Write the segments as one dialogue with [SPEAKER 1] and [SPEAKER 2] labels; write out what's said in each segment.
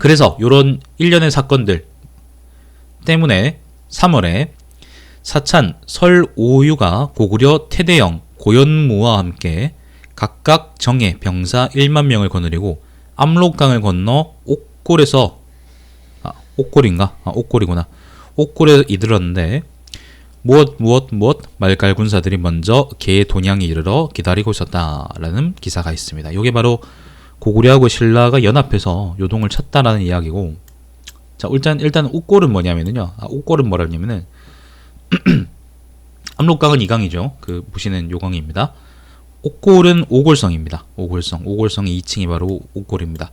[SPEAKER 1] 그래서 요런 일련의 사건들 때문에 3월에 사찬, 설, 오유가 고구려, 태대영, 고현무와 함께 각각 정예, 병사 1만 명을 거느리고 압록강을 건너 옥골에서 옥골이구나. 옥골에 이르렀는데 무엇 말갈 군사들이 먼저 개돈양에 이르러 기다리고 있었다라는 기사가 있습니다. 이게 바로 고구려하고 신라가 연합해서 요동을 쳤다라는 이야기고, 자 일단 옥골은 뭐냐면은요. 옥골은 뭐라냐면은 압록강은 이강이죠. 그 보시는 요강입니다. 옥골은 오골성입니다. 오골성의 2층이 바로 옥골입니다.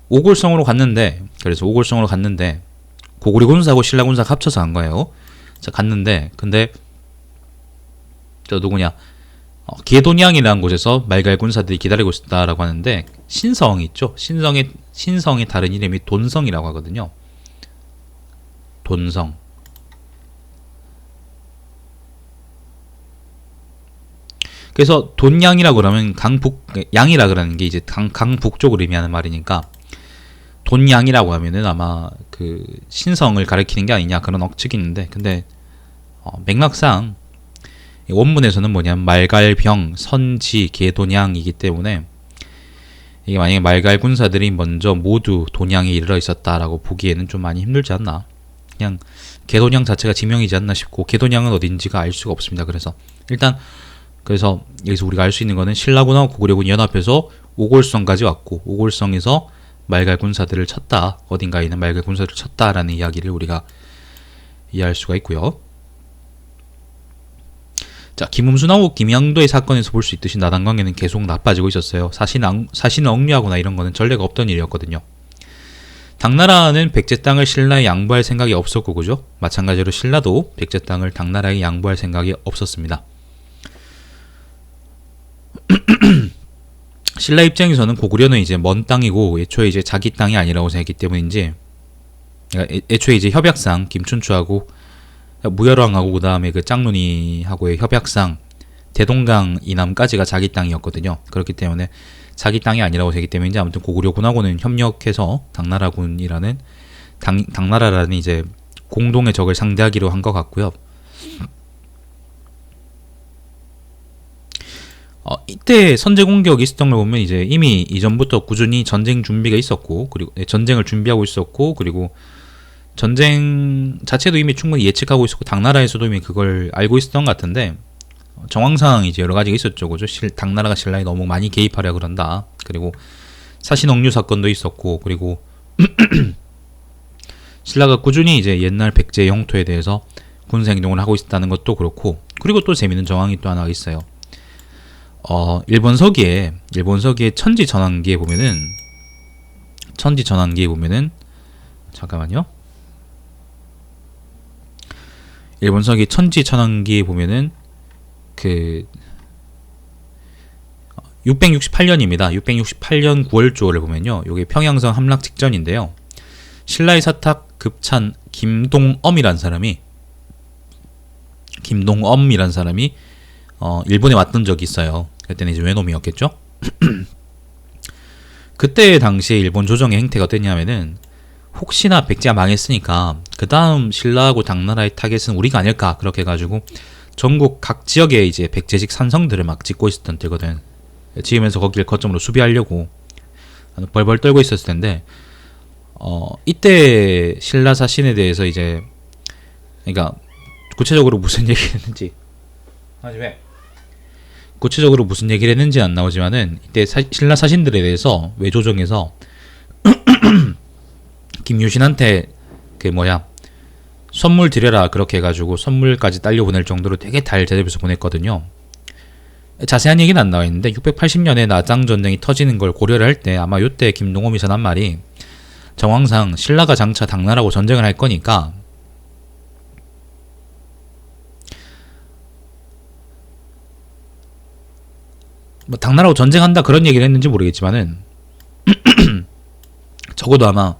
[SPEAKER 1] 오골성으로 갔는데 고구려 군사하고 신라 군사가 합쳐서 간 거예요. 자 갔는데 근데 저 누구냐 개돈양이라는 곳에서 말갈 군사들이 기다리고 있었다라고 하는데, 신성이 있죠. 신성의 다른 이름이 돈성이라고 하거든요. 돈성. 그래서 돈양이라고 그러면 양이라 그러는 게 이제 강북쪽을 의미하는 말이니까, 돈양이라고 하면은 아마 그 신성을 가리키는 게 아니냐 그런 억측이 있는데, 근데 맥락상 원문에서는 뭐냐면 말갈병, 선지, 개돈양이기 때문에 이게 만약에 말갈 군사들이 먼저 모두 돈양에 이르러 있었다라고 보기에는 좀 많이 힘들지 않나. 그냥 개돈양 자체가 지명이지 않나 싶고, 개돈양은 어딘지가 알 수가 없습니다. 그래서 여기서 우리가 알 수 있는 거는 신라군하고 고구려군이 연합해서 오골성까지 왔고, 오골성에서 말갈 군사들을 쳤다, 어딘가에 있는 말갈 군사들을 쳤다라는 이야기를 우리가 이해할 수가 있고요. 자, 김음순하고 김양도의 사건에서 볼 수 있듯이 나단관계는 계속 나빠지고 있었어요. 사신 억류하거나 이런 거는 전례가 없던 일이었거든요. 당나라는 백제 땅을 신라에 양보할 생각이 없었고, 그죠? 마찬가지로 신라도 백제 땅을 당나라에 양보할 생각이 없었습니다. 신라 입장에서는 고구려는 이제 먼 땅이고 애초에 이제 자기 땅이 아니라고 생각했기 때문인지, 그러니까 애초에 이제 협약상 김춘추하고 무열왕하고 그 다음에 그 짱눈이하고의 협약상 대동강 이남까지가 자기 땅이었거든요. 그렇기 때문에 자기 땅이 아니라고 생각했기 때문인지, 아무튼 고구려군하고는 협력해서 당나라라는 이제 공동의 적을 상대하기로 한 것 같고요. 이때 선제 공격이 있었던 걸 보면 이제 이미 이전부터 꾸준히 전쟁 준비가 있었고, 그리고 전쟁을 준비하고 있었고, 그리고 전쟁 자체도 이미 충분히 예측하고 있었고, 당나라에서도 이미 그걸 알고 있었던 것 같은데, 정황 상황이 이제 여러 가지가 있었죠. 그죠? 당나라가 신라에 너무 많이 개입하려 그런다. 그리고 사신 억류 사건도 있었고, 그리고 신라가 꾸준히 이제 옛날 백제 영토에 대해서 군사 행동을 하고 있었다는 것도 그렇고, 그리고 또 재밌는 정황이 또 하나 있어요. 일본 서기에 천지전환기에 보면은 잠깐만요. 일본 서기 천지전환기에 보면은 그 668년입니다. 668년 9월조를 보면요, 요게 평양성 함락 직전인데요. 신라의 사탁 급찬 김동엄이란 사람이 일본에 왔던 적이 있어요. 그때는 이제 외놈이었겠죠. 그때 당시에 일본 조정의 행태가 어땠냐면은, 혹시나 백제가 망했으니까 그 다음 신라하고 당나라의 타겟은 우리가 아닐까, 그렇게 해가지고 전국 각 지역에 이제 백제식 산성들을 막 짓고 있었던 때거든. 지으면서 거기를 거점으로 수비하려고 벌벌 떨고 있었을 텐데, 이때 신라 사신에 대해서 이제, 그러니까 구체적으로 무슨 얘기를 했는지 안 나오지만은, 이때 신라 사신들에 대해서 외조정에서 김유신한테 선물 드려라, 그렇게 해가지고 선물까지 딸려 보낼 정도로 되게 잘 대접해서 보냈거든요. 자세한 얘기는 안 나와 있는데, 680년에 나장 전쟁이 터지는 걸 고려를 할 때 아마 요때 김동엄이 전한 말이, 정황상 신라가 장차 당나라하고 전쟁을 할 거니까 뭐 당나라하고 전쟁한다 그런 얘기를 했는지 모르겠지만은 적어도 아마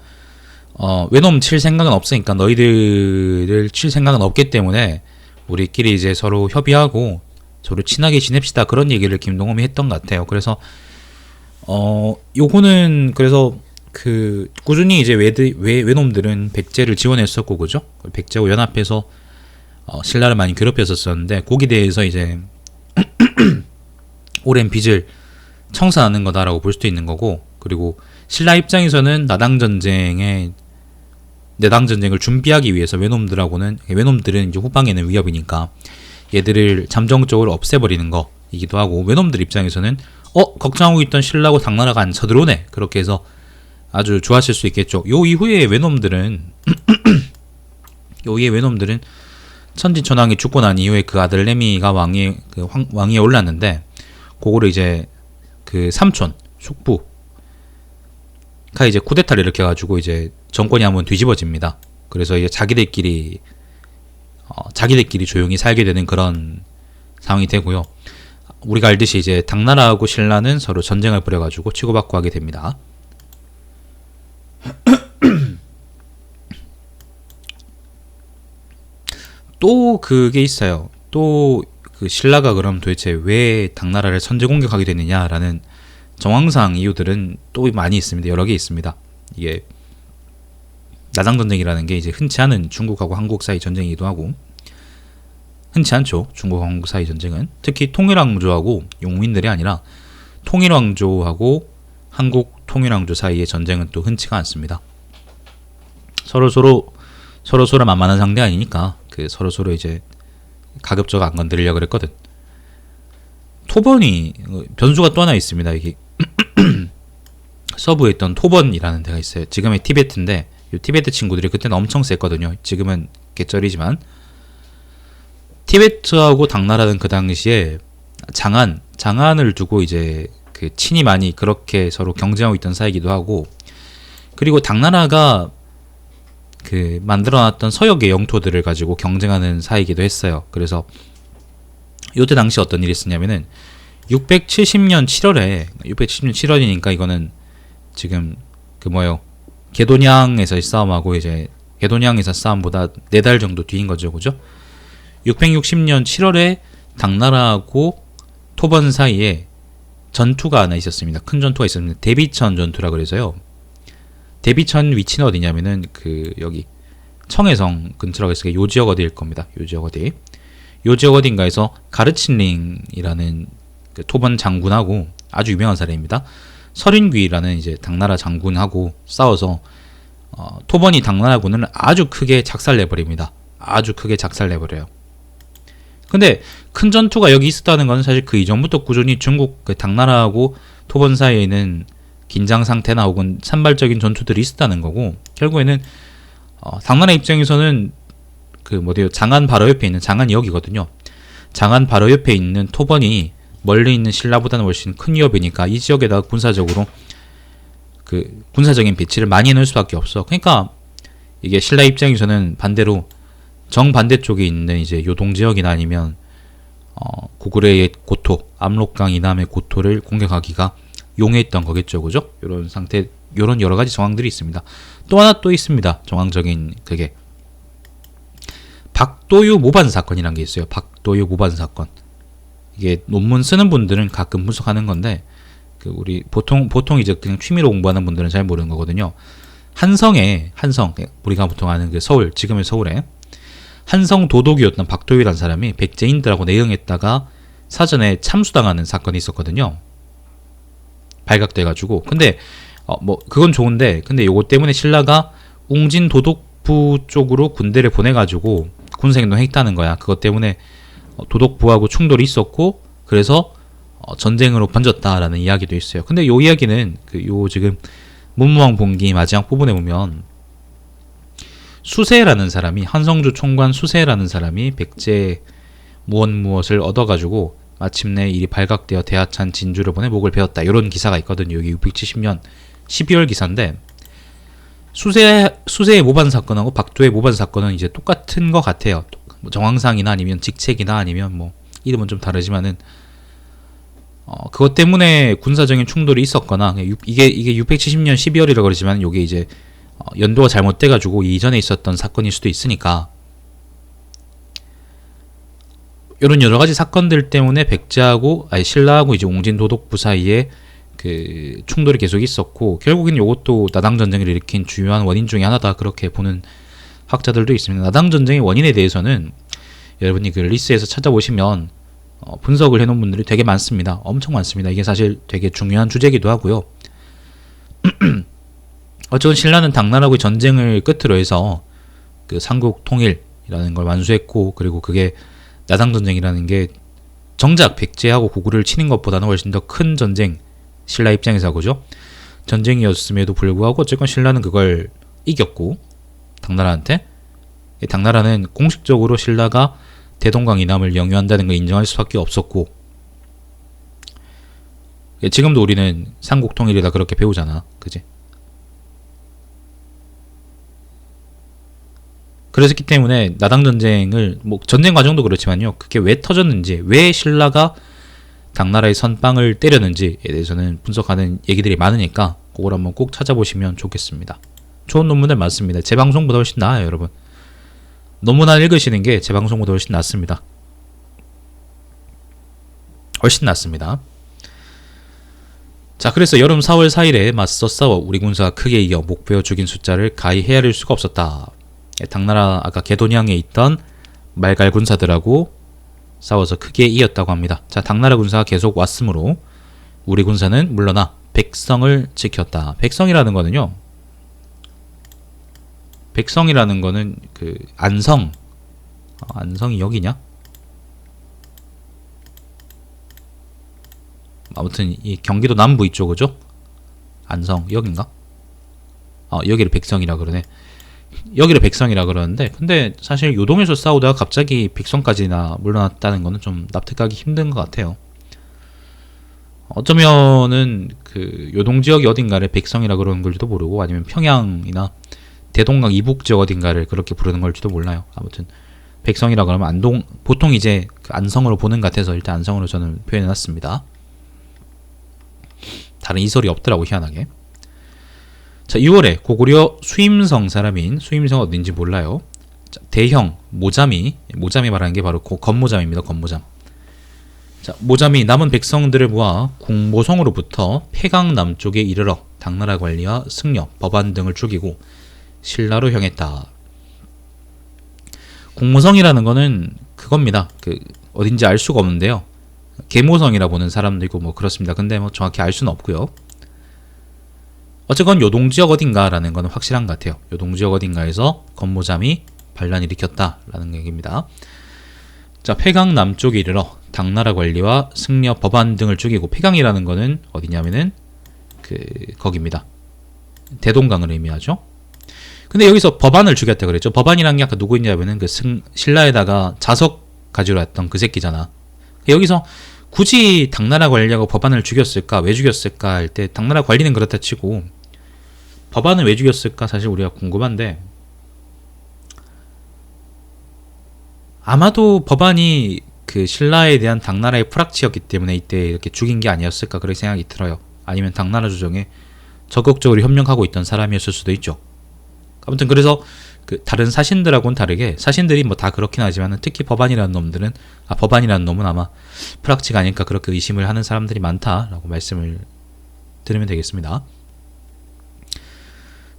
[SPEAKER 1] 외놈 칠 생각은 없으니까, 너희들을 칠 생각은 없기 때문에 우리끼리 이제 서로 협의하고 서로 친하게 지냅시다, 그런 얘기를 김동엄이 했던 것 같아요. 그래서 요거는 그래서 그 꾸준히 이제 외놈들은 백제를 지원했었고, 그죠? 백제하고 연합해서 신라를 많이 괴롭혔었었는데, 거기에 대해서 이제 오랜 빚을 청산하는 거다라고 볼 수도 있는 거고, 그리고 신라 입장에서는 내당 전쟁을 준비하기 위해서 외놈들은 이제 후방에는 위협이니까 얘들을 잠정적으로 없애버리는 거이기도 하고, 외놈들 입장에서는 걱정하고 있던 신라고 당나라가 안 쳐들어오네, 그렇게 해서 아주 좋아하실 수 있겠죠. 요 이후에 외놈들은 천지천왕이 죽고 난 이후에 그 아들 레미가 왕위에 올랐는데, 그거를 이제 그 삼촌 숙부가 이제 쿠데타를 일으켜가지고 이제 정권이 한번 뒤집어집니다. 그래서 이제 자기들끼리 조용히 살게 되는 그런 상황이 되고요. 우리가 알듯이 이제 당나라하고 신라는 서로 전쟁을 벌여가지고 치고받고 하게 됩니다. 또 그게 있어요. 또 그 신라가 그럼 도대체 왜 당나라를 선제 공격하게 됐느냐라는 정황상 이유들은 또 많이 있습니다. 여러 개 있습니다. 이게 나당 전쟁이라는 게 이제 흔치 않은 중국하고 한국 사이 전쟁이기도 하고, 흔치 않죠. 중국과 한국 사이 전쟁은 특히 통일왕조하고 용민들이 아니라 통일왕조하고 한국 통일왕조 사이의 전쟁은 또 흔치가 않습니다. 서로 만만한 상대 아니니까 그 서로 이제 가급적 안 건드리려고 그랬거든. 토번이 변수가 또 하나 있습니다. 이게 서부에 있던 토번이라는 데가 있어요. 지금의 티베트인데, 이 티베트 친구들이 그때는 엄청 셌거든요. 지금은 개쩔이지만, 티베트하고 당나라는 그 당시에 장안을 두고 이제 그 친이 많이 그렇게 서로 경쟁하고 있던 사이기도 하고, 그리고 당나라가 그 만들어놨던 서역의 영토들을 가지고 경쟁하는 사이기도 했어요. 그래서 요때 당시 어떤 일이 있었냐면은 670년 7월이니까 이거는 지금 그 개돈양에서의 싸움하고 이제 개돈양에서 싸움보다 4달 정도 뒤인 거죠, 그죠? 660년 7월에 당나라하고 토번 사이에 전투가 하나 있었습니다. 큰 전투가 있었는데 대비천 전투라 그래서요. 대비천 위치는 어디냐면은 그 여기 청해성 근처라고 했으니까 요 지역 어디일 겁니다. 요 지역 어딘가에서 가르친링이라는 그 토번 장군하고 아주 유명한 사례입니다. 설인귀라는 이제 당나라 장군하고 싸워서 토번이 당나라군을 아주 크게 작살내버립니다. 아주 크게 작살내버려요. 근데 큰 전투가 여기 있었다는 건 사실 그 이전부터 꾸준히 중국 그 당나라하고 토번 사이에는 긴장 상태나 혹은 산발적인 전투들이 있었다는 거고, 결국에는 당나라 입장에서는 그 장안 바로 옆에 있는 장안역이거든요. 장안 바로 옆에 있는 토번이 멀리 있는 신라보다는 훨씬 큰 위협이니까 이 지역에다가 군사적으로 그 군사적인 배치를 많이 해놓을 수밖에 없어. 그러니까 이게 신라 입장에서는 반대로 정반대 쪽에 있는 이제 요동 지역이나 아니면 고구려의 고토, 압록강 이남의 고토를 공격하기가 용이했던 거겠죠, 그죠? 이런 상태, 이런 여러 가지 정황들이 있습니다. 또 하나 또 있습니다. 정황적인 그게 박도유 모반 사건이라는 게 있어요. 박도유 모반 사건. 이게 논문 쓰는 분들은 가끔 분석하는 건데, 그 우리 보통 이제 그냥 취미로 공부하는 분들은 잘 모르는 거거든요. 한성 우리가 보통 아는 그 서울, 지금의 서울에 한성 도독이었던 박도유라는 사람이 백제인들하고 내영했다가 사전에 참수당하는 사건이 있었거든요. 발각돼가지고. 근데 그건 좋은데, 근데 요거 때문에 신라가 웅진 도독부 쪽으로 군대를 보내가지고 군사행동 했다는 거야. 그것 때문에 도독부하고 충돌이 있었고, 그래서 전쟁으로 번졌다라는 이야기도 있어요. 근데 요 이야기는 요 지금 문무왕 본기 마지막 부분에 보면 수세라는 사람이, 한성주 총관 수세라는 사람이 백제 무엇을 얻어가지고 마침내 일이 발각되어 대하찬 진주를 보내 목을 베었다, 이런 기사가 있거든요. 여기 670년 12월 기사인데, 수세의 모반 사건하고 박도의 모반 사건은 이제 똑같은 것 같아요. 정황상이나 아니면 직책이나 아니면 이름은 좀 다르지만은 그것 때문에 군사적인 충돌이 있었거나, 이게 670년 12월이라고 그러지만 이게 이제 연도가 잘못돼가지고 이전에 있었던 사건일 수도 있으니까, 이런 여러 가지 사건들 때문에 신라하고 이제 웅진 도독부 사이에 그 충돌이 계속 있었고 결국엔 이것도 나당 전쟁을 일으킨 주요한 원인 중에 하나다 그렇게 보는 학자들도 있습니다. 나당 전쟁의 원인에 대해서는 여러분이 그 리스에서 찾아보시면 분석을 해놓은 분들이 되게 많습니다. 엄청 많습니다. 이게 사실 되게 중요한 주제이기도 하고요. 어쨌든 신라는 당나라하고의 전쟁을 끝으로 해서 그 삼국 통일이라는 걸 완수했고 그리고 그게 나당 전쟁이라는 게 정작 백제하고 고구려를 치는 것보다는 훨씬 더 큰 전쟁 신라 입장에서 그죠? 전쟁이었음에도 불구하고 어쨌건 신라는 그걸 이겼고 당나라한테 당나라는 공식적으로 신라가 대동강 이남을 영유한다는 걸 인정할 수밖에 없었고 지금도 우리는 삼국 통일이다 그렇게 배우잖아 그지? 그랬기 때문에 나당 전쟁을 뭐 전쟁 과정도 그렇지만요 그게 왜 터졌는지 왜 신라가 당나라의 선빵을 때렸는지에 대해서는 분석하는 얘기들이 많으니까 그걸 한번 꼭 찾아보시면 좋겠습니다. 좋은 논문들 많습니다. 제 방송보다 훨씬 나아요 여러분. 논문 하나 읽으시는 게 제 방송보다 훨씬 낫습니다. 훨씬 낫습니다. 자 그래서 여름 4월 4일에 맞서 싸워 우리 군사가 크게 이겨 목베어 죽인 숫자를 가히 헤아릴 수가 없었다. 당나라 아까 개돈양에 있던 말갈 군사들하고 싸워서 크게 이겼다고 합니다. 자 당나라 군사가 계속 왔으므로 우리 군사는 물러나 백성을 지켰다. 백성이라는 거는요 백성이라는 거는 그 안성 안성이 여기냐? 아무튼 이 경기도 남부 이쪽 그죠? 안성 여긴가? 여기를 백성이라 그러네. 여기를 백성이라 그러는데 근데 사실 요동에서 싸우다가 갑자기 백성까지나 물러났다는 거는 좀 납득하기 힘든 것 같아요. 어쩌면은 그 요동 지역이 어딘가를 백성이라 그러는 걸지도 모르고 아니면 평양이나 대동강 이북 지역 어딘가를 그렇게 부르는 걸지도 몰라요. 아무튼 백성이라 그러면 안동 보통 이제 그 안성으로 보는 것 같아서 일단 안성으로 저는 표현해놨습니다. 다른 이설이 없더라고 희한하게. 자 6월에 고구려 수임성 사람인 수임성 어딘지 몰라요. 자, 대형 모잠이 말하는 게 바로 건모잠입니다. 건모잠. 자 모잠이 남은 백성들을 모아 궁모성으로부터 폐강 남쪽에 이르러 당나라 관리와 승려, 법안 등을 죽이고 신라로 향했다. 궁모성이라는 거는 그겁니다. 그 어딘지 알 수가 없는데요. 계모성이라 보는 사람도 있고 뭐 그렇습니다. 근데 뭐 정확히 알 수는 없고요. 어쨌건 요동지역 어딘가라는 거는 확실한 것 같아요. 요동지역 어딘가에서 건모잠이 반란을 일으켰다라는 얘기입니다. 자, 폐강 남쪽에 이르러 당나라 관리와 승려 법안 등을 죽이고 폐강이라는 거는 어디냐면은 거기입니다. 대동강을 의미하죠. 근데 여기서 법안을 죽였다 그랬죠. 법안이란 게 아까 누구 있냐면은 신라에다가 자석 가지러 왔던 그 새끼잖아. 여기서 굳이 당나라 관리하고 법안을 죽였을까? 왜 죽였을까? 할 때 당나라 관리는 그렇다 치고 법안을 왜 죽였을까? 사실 우리가 궁금한데 아마도 법안이 그 신라에 대한 당나라의 프락치였기 때문에 이때 이렇게 죽인 게 아니었을까 그런 생각이 들어요. 아니면 당나라 조정에 적극적으로 협력하고 있던 사람이었을 수도 있죠. 아무튼 그래서 그 다른 사신들하고는 다르게 사신들이 뭐 다 그렇긴 하지만 특히 법안이라는 놈은 아마 프락치가 아닐까 그렇게 의심을 하는 사람들이 많다라고 말씀을 드리면 되겠습니다.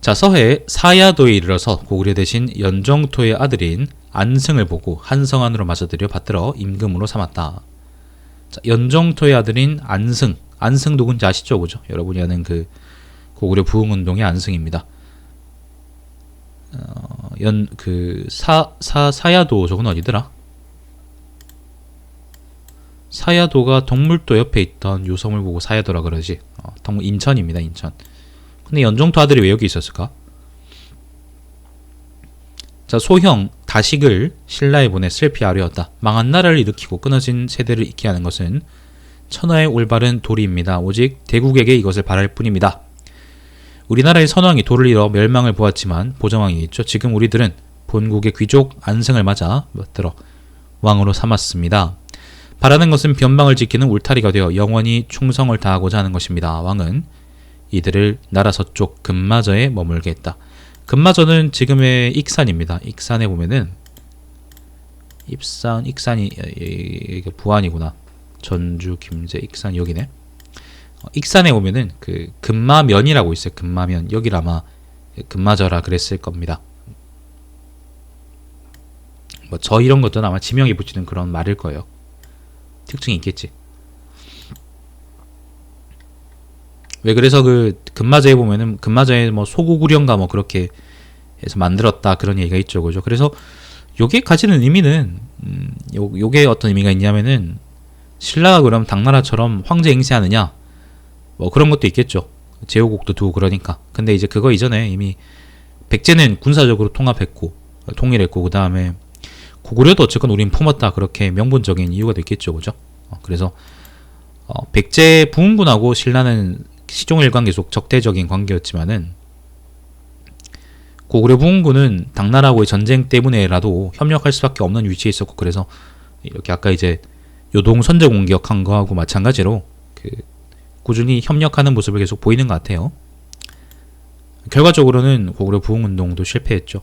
[SPEAKER 1] 자 서해 사야도에 이르러서 고구려 대신 연정토의 아들인 안승을 보고 한성 안으로 맞아들여 받들어 임금으로 삼았다. 자, 연정토의 아들인 안승 누군지 아시죠? 그죠? 여러분이 아는 그 고구려 부흥운동의 안승입니다. 사야도 저건 어디더라? 사야도가 동물도 옆에 있던 요섬을 보고 사야도라 그러지. 인천입니다. 인천. 근데 연정토 아들이 왜 여기 있었을까? 자 소형 다식을 신라에 보내 슬피 아뢰었다. 망한 나라를 일으키고 끊어진 세대를 잇게 하는 것은 천하의 올바른 도리입니다. 오직 대국에게 이것을 바랄 뿐입니다. 우리나라의 선왕이 도를 잃어 멸망을 보았지만 보정왕이 있죠. 지금 우리들은 본국의 귀족 안승을 맞아 들어 왕으로 삼았습니다. 바라는 것은 변방을 지키는 울타리가 되어 영원히 충성을 다하고자 하는 것입니다. 왕은 이들을 나라 서쪽 금마저에 머물게 했다. 금마저는 지금의 익산입니다. 익산에 보면은 익산이 부안이구나. 전주, 김제, 익산 여기네. 익산에 보면은 그 금마면이라고 있어요. 금마면. 여기를 아마 금마저라 그랬을 겁니다. 뭐 저 이런 것들은 아마 지명에 붙이는 그런 말일 거예요. 특징이 있겠지. 왜 그래서 그 금마저에 보면은 금마저에 뭐 소고구려인가 뭐 그렇게 해서 만들었다 그런 얘기가 있죠, 그죠? 그래서 요게 가지는 의미는 요게 어떤 의미가 있냐면은 신라가 그럼 당나라처럼 황제 행세하느냐 뭐 그런 것도 있겠죠. 제후국도 두고 그러니까. 근데 이제 그거 이전에 이미 백제는 군사적으로 통합했고 통일했고 그 다음에 고구려도 어쨌건 우린 품었다 그렇게 명분적인 이유가 됐겠죠, 그죠? 그래서 백제 부흥군하고 신라는 시종일관 계속 적대적인 관계였지만은 고구려 부흥군은 당나라하고의 전쟁 때문에라도 협력할 수밖에 없는 위치에 있었고 그래서 이렇게 아까 이제 요동 선제 공격한 거하고 마찬가지로 그 꾸준히 협력하는 모습을 계속 보이는 것 같아요. 결과적으로는 고구려 부흥운동도 실패했죠.